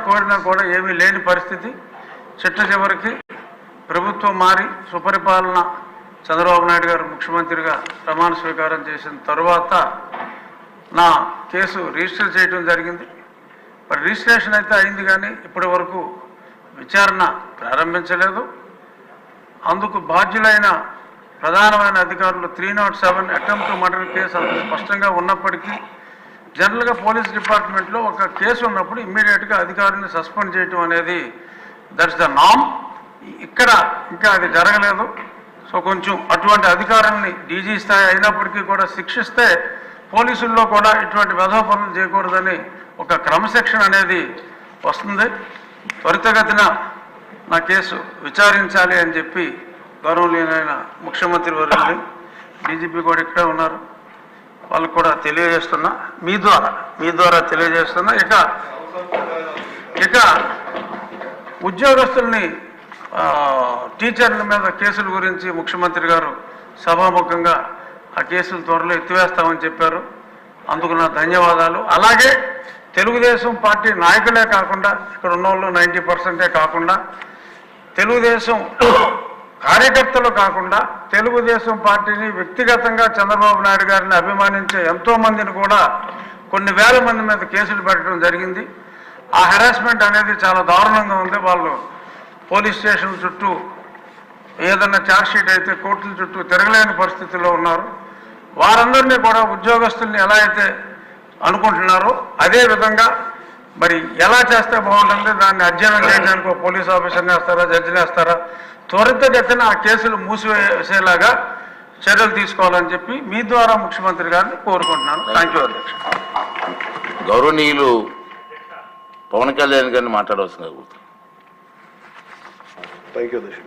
కోరినా కూడా ఏమీ లేని పరిస్థితి. చిట్ట చివరికి ప్రభుత్వం మారి సుపరిపాలన చంద్రబాబు నాయుడు గారు ముఖ్యమంత్రిగా ప్రమాణ స్వీకారం చేసిన తరువాత నా కేసు రిజిస్టర్ చేయడం జరిగింది. మరి రిజిస్ట్రేషన్ అయితే అయింది, కానీ ఇప్పటి వరకు విచారణ ప్రారంభించలేదు. అందుకు బాధ్యులైన ప్రధానమైన అధికారులు 307 అటెంప్ట్ మర్డర్ కేసు అంత స్పష్టంగా ఉన్నప్పటికీ జనరల్గా పోలీస్ డిపార్ట్మెంట్లో ఒక కేసు ఉన్నప్పుడు ఇమ్మీడియట్గా అధికారిని సస్పెండ్ చేయటం అనేది దట్స్ ద నామ్. ఇక్కడ ఇంకా అది జరగలేదు. సో కొంచెం అటువంటి అధికారాన్ని డీజీ స్థాయి అయినప్పటికీ కూడా శిక్షిస్తే పోలీసుల్లో కూడా ఇటువంటి వెధవ పనులు చేయకూడదని ఒక క్రమశిక్షణ అనేది వస్తుంది. త్వరితగతిన నా కేసు విచారించాలి అని చెప్పి గౌరవనీయులైన ముఖ్యమంత్రి వర్యులు, డీజీపీ కూడా ఇక్కడే ఉన్నారు, వాళ్ళకు కూడా తెలియజేస్తున్నా, మీ ద్వారా తెలియజేస్తున్నా. ఇక ఉద్యోగస్తుల్ని టీచర్ల మీద కేసుల గురించి ముఖ్యమంత్రి గారు సభాముఖంగా ఆ కేసులు త్వరలో ఎత్తివేస్తామని చెప్పారు. అందుకు నా ధన్యవాదాలు. అలాగే తెలుగుదేశం పార్టీ నాయకులే కాకుండా ఇక్కడ ఉన్న వాళ్ళు 90% కాకుండా తెలుగుదేశం కార్యకర్తలు కాకుండా తెలుగుదేశం పార్టీని వ్యక్తిగతంగా చంద్రబాబు నాయుడు గారిని అభిమానించే ఎంతోమందిని కూడా కొన్ని వేల మంది మీద కేసులు పెట్టడం జరిగింది. ఆ హెరాస్మెంట్ అనేది చాలా దారుణంగా ఉంది. వాళ్ళు పోలీస్ స్టేషన్ చుట్టూ ఏదన్నా ఛార్జ్షీట్ అయితే కోర్టుల చుట్టూ తిరగలేని పరిస్థితిలో ఉన్నారు. వారందరినీ కూడా ఉద్యోగస్తుల్ని ఎలా అయితే అనుకుంటున్నారో అదేవిధంగా మరి ఎలా చేస్తే బాగుంటుంది, దాన్ని అధ్యయనం చేయడానికి పోలీస్ ఆఫీసర్ని వేస్తారా, జడ్జిని వేస్తారా, త్వరితగతిన ఆ కేసులు మూసివేసేలాగా చర్యలు తీసుకోవాలని చెప్పి మీ ద్వారా ముఖ్యమంత్రి గారిని కోరుకుంటున్నాను. థ్యాంక్ యూ అధ్యక్ష. గౌరవనీయులు పవన్ కళ్యాణ్ గారిని మాట్లాడవలసిందిగా కోరుతున్నాను. థ్యాంక్ యూ అధ్యక్ష.